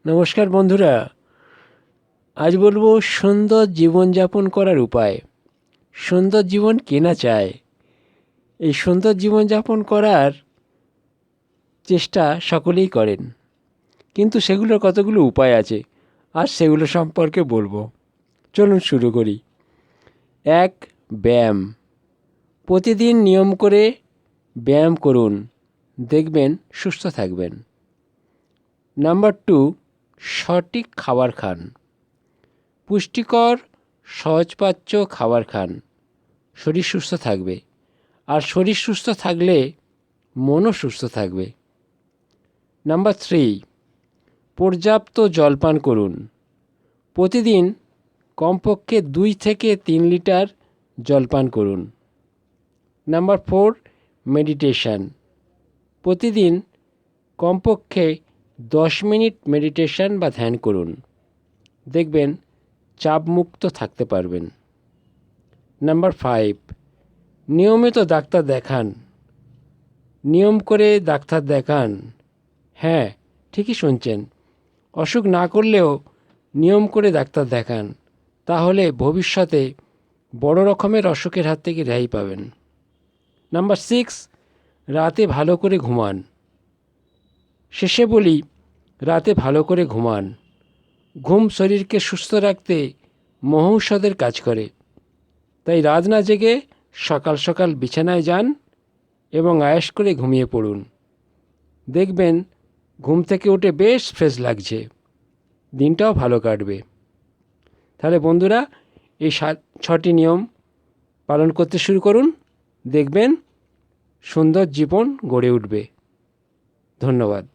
নমস্কার বন্ধুরা, আজ বলবো সুন্দর জীবনযাপন করার উপায়। সুন্দর জীবন কে না চায়? এই সুন্দর জীবনযাপন করার চেষ্টা সকলেই করেন, কিন্তু সেগুলোর কতগুলো উপায় আছে, আর সেগুলো সম্পর্কে বলবো। চলুন শুরু করি। 1. ব্যায়াম। প্রতিদিন নিয়ম করে ব্যায়াম করুন, দেখবেন সুস্থ থাকবেন। নাম্বার 2. সঠিক খাবার খান। পুষ্টিকর সহজপাচ্য খাবার খান, শরীর সুস্থ থাকবে। আর শরীর সুস্থ থাকলে মনও সুস্থ থাকবে। নাম্বার 3. পর্যাপ্ত জল পান করুন। প্রতিদিন কমপক্ষে 2 থেকে 3 লিটার জল পান করুন। নাম্বার 4. মেডিটেশন। প্রতিদিন কমপক্ষে 10 মিনিট মেডিটেশন বা ধ্যান করুন, দেখবেন চাপমুক্ত থাকতে পারবেন। নাম্বার 5. নিয়মিত ডাক্তার দেখান। নিয়ম করে ডাক্তার দেখান। হ্যাঁ, ঠিকই শুনছেন। অসুখ না করলেও নিয়ম করে ডাক্তার দেখান, তাহলে ভবিষ্যতে বড় রকমের অসুখের হাত থেকে রেহাই পাবেন। নাম্বার 6. রাতে ভালো করে ঘুমান। শেষে বলি, রাতে ভালো করে ঘুমান। ঘুম শরীরকে সুস্থ রাখতে মহৌষধের কাজ করে। তাই রাত না জেগে সকাল সকাল বিছানায় যান এবং আয়েশ করে ঘুমিয়ে পড়ুন, দেখবেন ঘুম থেকে উঠে বেশ ফ্রেশ লাগছে, দিনটাও ভালো কাটবে। তাহলে বন্ধুরা, এই 6টি নিয়ম পালন করতে শুরু করুন, দেখবেন সুন্দর জীবন গড়ে উঠবে। ধন্যবাদ।